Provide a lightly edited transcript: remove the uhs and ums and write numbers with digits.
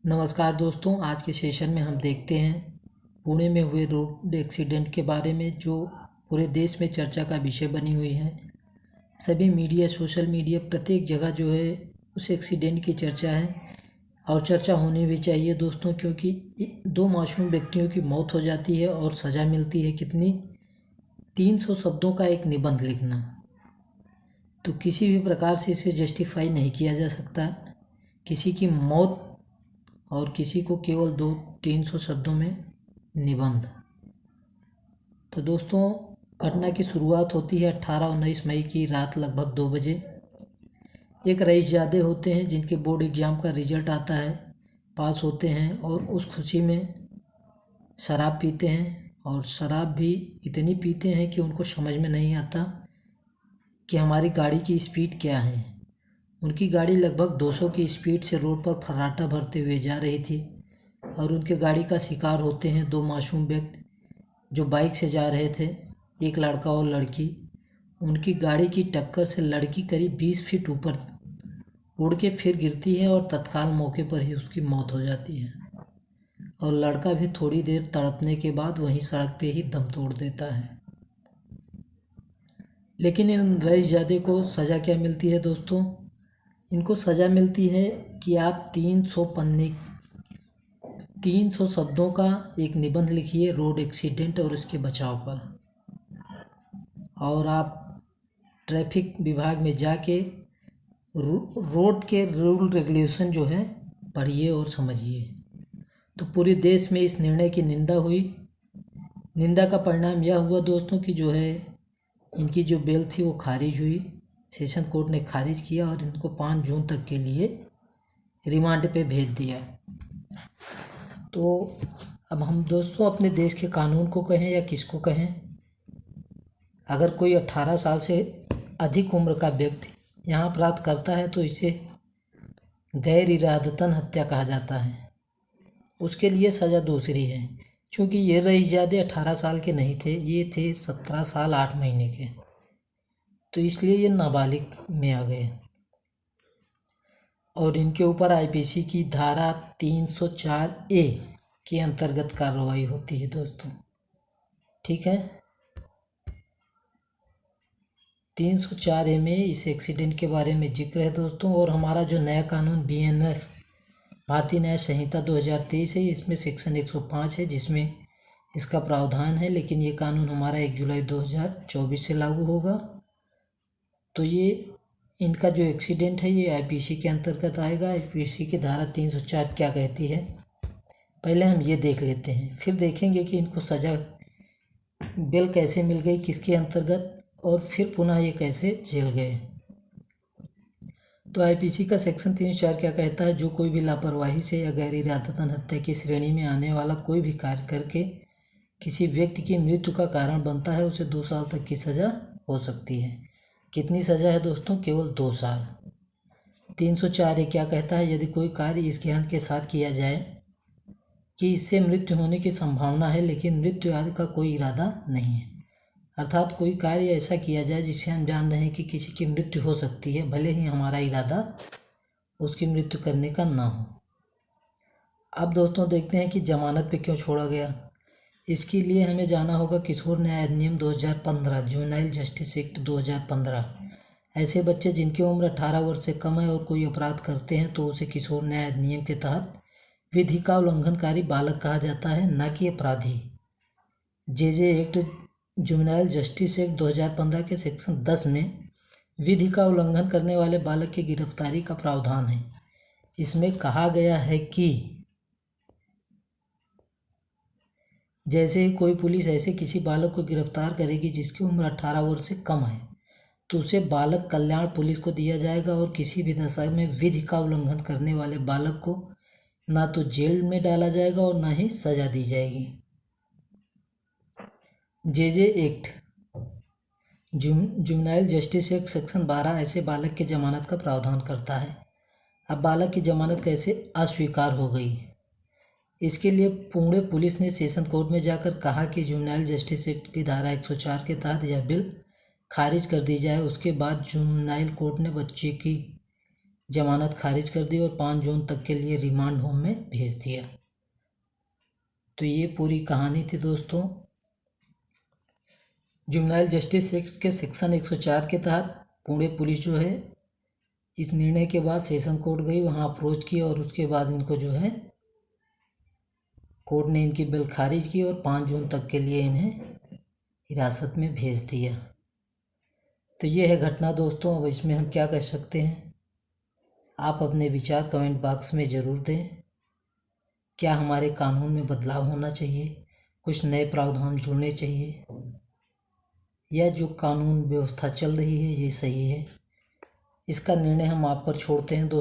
नमस्कार दोस्तों, आज के सेशन में हम देखते हैं पुणे में हुए रोड एक्सीडेंट के बारे में, जो पूरे देश में चर्चा का विषय बनी हुई है। सभी मीडिया, सोशल मीडिया, प्रत्येक जगह जो है उस एक्सीडेंट की चर्चा है और चर्चा होनी भी चाहिए दोस्तों, क्योंकि दो मासूम व्यक्तियों की मौत हो जाती है और सज़ा मिलती है कितनी, 300 शब्दों का एक निबंध लिखना। तो किसी भी प्रकार से इसे जस्टिफाई नहीं किया जा सकता। किसी की मौत और किसी को केवल 200-300 शब्दों में निबंध। तो दोस्तों, घटना की शुरुआत होती है 18-19 मई की रात लगभग 2 बजे। एक रईसजादे होते हैं जिनके बोर्ड एग्ज़ाम का रिजल्ट आता है, पास होते हैं और उस खुशी में शराब पीते हैं, और शराब भी इतनी पीते हैं कि उनको समझ में नहीं आता कि हमारी गाड़ी की स्पीड क्या है। उनकी गाड़ी लगभग 200 की स्पीड से रोड पर फर्राटा भरते हुए जा रही थी और उनके गाड़ी का शिकार होते हैं दो मासूम व्यक्ति जो बाइक से जा रहे थे, एक लड़का और लड़की। उनकी गाड़ी की टक्कर से लड़की करीब 20 फीट ऊपर उड़ के फिर गिरती है और तत्काल मौके पर ही उसकी मौत हो जाती है, और लड़का भी थोड़ी देर तड़पने के बाद वहीं सड़क पे ही दम तोड़ देता है। लेकिन इन रईसजादे को सज़ा क्या मिलती है दोस्तों? इनको सज़ा मिलती है कि आप 300 शब्दों का एक निबंध लिखिए रोड एक्सीडेंट और उसके बचाव पर, और आप ट्रैफिक विभाग में जाके रोड के रूल रेगुलेशन जो है पढ़िए और समझिए। तो पूरे देश में इस निर्णय की निंदा हुई। निंदा का परिणाम यह हुआ दोस्तों कि जो है इनकी जो बेल थी वो खारिज हुई। सेशन कोर्ट ने खारिज किया और इनको 5 जून तक के लिए रिमांड पे भेज दिया। तो अब हम दोस्तों अपने देश के कानून को कहें या किसको कहें, अगर कोई 18 साल से अधिक उम्र का व्यक्ति यहाँ अपराध करता है तो इसे गैर इरादतन हत्या कहा जाता है। उसके लिए सज़ा दूसरी है, क्योंकि ये रईसजादे 18 साल के नहीं थे, ये थे 17 साल 8 महीने के, तो इसलिए ये नाबालिग में आ गए और इनके ऊपर आईपीसी की धारा 304A के अंतर्गत कार्रवाई होती है दोस्तों। ठीक है, 304A में इस एक्सीडेंट के बारे में जिक्र है दोस्तों। और हमारा जो नया कानून BNS भारतीय न्याय संहिता 2023 है, इसमें सेक्शन 105 है जिसमें इसका प्रावधान है, लेकिन ये कानून हमारा 1 जुलाई 2024 से लागू होगा। तो ये इनका जो एक्सीडेंट है ये आईपीसी के अंतर्गत आएगा। आईपीसी की धारा 304 क्या कहती है, पहले हम ये देख लेते हैं, फिर देखेंगे कि इनको सज़ा बेल कैसे मिल गई, किसके अंतर्गत, और फिर पुनः ये कैसे जेल गए। तो आईपीसी का सेक्शन 304 क्या कहता है, जो कोई भी लापरवाही से या गैर इरादतन हत्या की श्रेणी में आने वाला कोई भी कार्य करके किसी व्यक्ति की मृत्यु का कारण बनता है, उसे 2 साल तक की सज़ा हो सकती है। कितनी सज़ा है दोस्तों? केवल 2 साल। 304A क्या कहता है, यदि कोई कार्य इस ज्ञान के साथ किया जाए कि इससे मृत्यु होने की संभावना है लेकिन मृत्यु आदि का कोई इरादा नहीं है, अर्थात कोई कार्य ऐसा किया जाए जिससे हम जान रहे हैं कि किसी की मृत्यु हो सकती है, भले ही हमारा इरादा उसकी मृत्यु करने का ना हो। अब दोस्तों देखते हैं कि जमानत पे क्यों छोड़ा गया। इसके लिए हमें जाना होगा किशोर न्याय अधिनियम 2015, जुवेनाइल जस्टिस एक्ट 2015। ऐसे बच्चे जिनकी उम्र 18 वर्ष से कम है और कोई अपराध करते हैं तो उसे किशोर न्याय अधिनियम के तहत विधि का उल्लंघनकारी बालक कहा जाता है, न कि अपराधी। जे एक्ट, जुवेनाइल जस्टिस एक्ट 2015 के सेक्शन 10 में विधि का उल्लंघन करने वाले बालक की गिरफ्तारी का प्रावधान है। इसमें कहा गया है कि जैसे ही कोई पुलिस ऐसे किसी बालक को गिरफ्तार करेगी जिसकी उम्र 18 वर्ष से कम है, तो उसे बालक कल्याण पुलिस को दिया जाएगा और किसी भी दशा में विधि का उल्लंघन करने वाले बालक को ना तो जेल में डाला जाएगा और ना ही सजा दी जाएगी। जे act, juvenile justice act section 12 ऐसे बालक की जमानत का प्रावधान करता है। अब बालक की जमानत कैसे अस्वीकार हो गई, इसके लिए पुणे पुलिस ने सेशन कोर्ट में जाकर कहा कि जुवेनाइल जस्टिस एक्ट की धारा 104 के तहत यह बिल खारिज कर दी जाए। उसके बाद जुवेनाइल कोर्ट ने बच्चे की जमानत खारिज कर दी और 5 जून तक के लिए रिमांड होम में भेज दिया। तो ये पूरी कहानी थी दोस्तों। जुवेनाइल जस्टिस एक्ट के सेक्शन 104 के तहत पुणे पुलिस जो है इस निर्णय के बाद सेशन कोर्ट गई, वहाँ अप्रोच की और उसके बाद इनको जो है कोर्ट ने इनकी बेल खारिज की और 5 जून तक के लिए इन्हें हिरासत में भेज दिया। तो ये है घटना दोस्तों। अब इसमें हम क्या कर सकते हैं, आप अपने विचार कमेंट बॉक्स में ज़रूर दें। क्या हमारे कानून में बदलाव होना चाहिए, कुछ नए प्रावधान जुड़ने चाहिए, या जो कानून व्यवस्था चल रही है ये सही है, इसका निर्णय हम आप पर छोड़ते हैं दोस्तों।